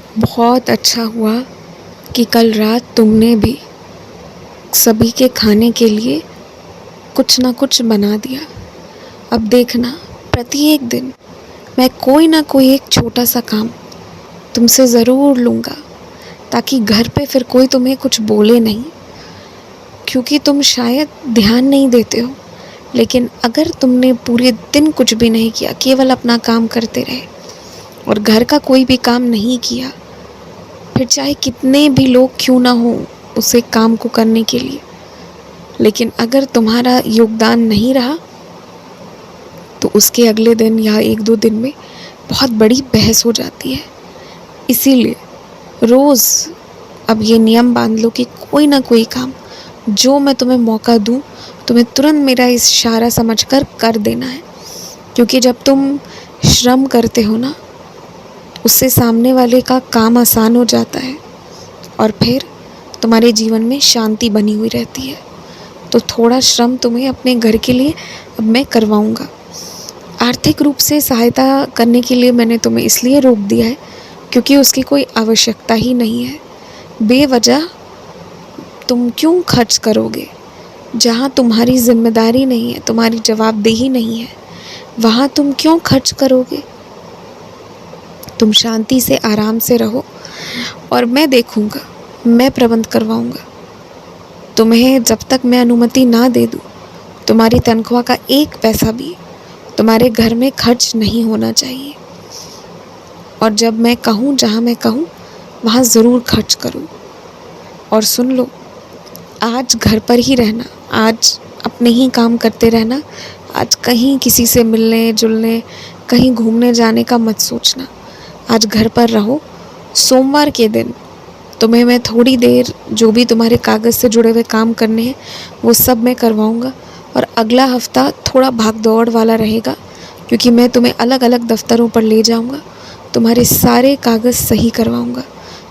बहुत अच्छा हुआ कि कल रात तुमने भी सभी के खाने के लिए कुछ ना कुछ बना दिया। अब देखना, प्रत्येक दिन मैं कोई ना कोई एक छोटा सा काम तुमसे ज़रूर लूँगा, ताकि घर पे फिर कोई तुम्हें कुछ बोले नहीं। क्योंकि तुम शायद ध्यान नहीं देते हो, लेकिन अगर तुमने पूरे दिन कुछ भी नहीं किया, केवल अपना काम करते रहे और घर का कोई भी काम नहीं किया, फिर चाहे कितने भी लोग क्यों ना हो उसे काम को करने के लिए, लेकिन अगर तुम्हारा योगदान नहीं रहा तो उसके अगले दिन या 1-2 दिन में बहुत बड़ी बहस हो जाती है। इसीलिए रोज़ अब ये नियम बांध लो कि कोई ना कोई काम जो मैं तुम्हें मौका दूँ, तुम्हें तुरंत मेरा इशारा समझकर कर देना है। क्योंकि जब तुम श्रम करते हो ना, उससे सामने वाले का काम आसान हो जाता है और फिर तुम्हारे जीवन में शांति बनी हुई रहती है। तो थोड़ा श्रम तुम्हें अपने घर के लिए अब मैं करवाऊँगा। आर्थिक रूप से सहायता करने के लिए मैंने तुम्हें इसलिए रोक दिया है क्योंकि उसकी कोई आवश्यकता ही नहीं है। बेवजह तुम क्यों खर्च करोगे? जहाँ तुम्हारी जिम्मेदारी नहीं है, तुम्हारी जवाबदेही नहीं है, वहाँ तुम क्यों खर्च करोगे? तुम शांति से आराम से रहो और मैं देखूँगा, मैं प्रबंध करवाऊँगा। तुम्हें जब तक मैं अनुमति ना दे दूँ, तुम्हारी तनख्वाह का 1 पैसा भी तुम्हारे घर में खर्च नहीं होना चाहिए। और जब मैं कहूँ, जहाँ मैं कहूँ वहाँ ज़रूर खर्च करूँ। और सुन लो, आज घर पर ही रहना, आज अपने ही काम करते रहना, आज कहीं किसी से मिलने जुलने, कहीं घूमने जाने का मत सोचना। आज घर पर रहो। सोमवार के दिन तुम्हें मैं थोड़ी देर जो भी तुम्हारे कागज़ से जुड़े हुए काम करने हैं वो सब मैं करवाऊँगा। और अगला हफ्ता थोड़ा भाग दौड़ वाला रहेगा क्योंकि मैं तुम्हें अलग अलग दफ्तरों पर ले जाऊँगा, तुम्हारे सारे कागज़ सही करवाऊँगा।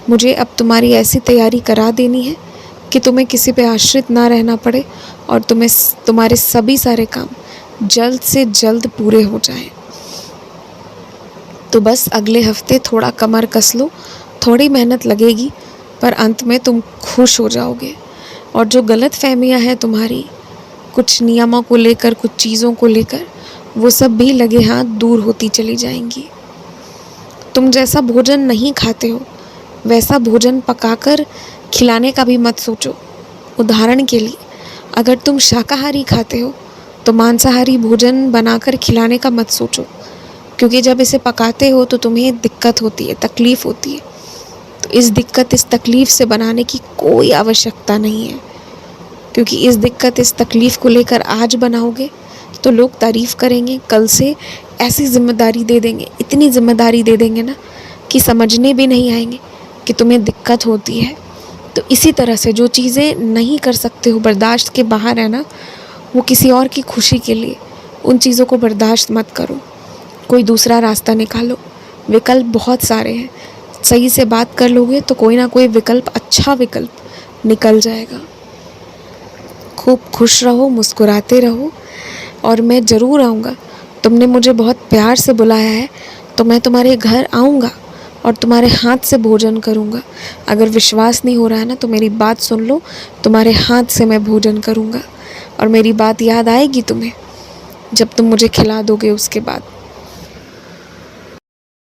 मुझे अब तुम्हारी ऐसी तैयारी करा देनी है कि तुम्हें किसी पे आश्रित ना रहना पड़े और तुम्हारे सभी सारे काम जल्द से जल्द पूरे हो जाएं। तो बस अगले हफ्ते थोड़ा कमर कस लो, थोड़ी मेहनत लगेगी पर अंत में तुम खुश हो जाओगे। और जो गलत फहमियाँ हैं तुम्हारी कुछ नियमों को लेकर, कुछ चीज़ों को लेकर, वो सब भी लगे हाथ दूर होती चली जाएंगी। तुम जैसा भोजन नहीं खाते हो वैसा भोजन पकाकर खिलाने का भी मत सोचो। उदाहरण के लिए, अगर तुम शाकाहारी खाते हो तो मांसाहारी भोजन बनाकर खिलाने का मत सोचो, क्योंकि जब इसे पकाते हो तो तुम्हें दिक्कत होती है, तकलीफ़ होती है। तो इस तकलीफ़ से बनाने की कोई आवश्यकता नहीं है, क्योंकि इस तकलीफ़ को लेकर आज बनाओगे तो लोग तारीफ़ करेंगे, कल से ऐसी ज़िम्मेदारी दे देंगे, इतनी ज़िम्मेदारी दे देंगे ना कि समझने भी नहीं आएंगे कि तुम्हें दिक्कत होती है। तो इसी तरह से जो चीज़ें नहीं कर सकते हो, बर्दाश्त के बाहर है ना, वो किसी और की खुशी के लिए उन चीज़ों को बर्दाश्त मत करो। कोई दूसरा रास्ता निकालो। विकल्प बहुत सारे हैं, सही से बात कर लोगे तो कोई ना कोई विकल्प, अच्छा विकल्प निकल जाएगा। खूब खुश रहो, मुस्कुराते रहो और मैं ज़रूर आऊँगा। तुमने मुझे बहुत प्यार से बुलाया है तो मैं तुम्हारे घर आऊँगा और तुम्हारे हाथ से भोजन करूँगा। अगर विश्वास नहीं हो रहा है ना तो मेरी बात सुन लो, तुम्हारे हाथ से मैं भोजन करूँगा और मेरी बात याद आएगी तुम्हें जब तुम मुझे खिला दोगे उसके बाद।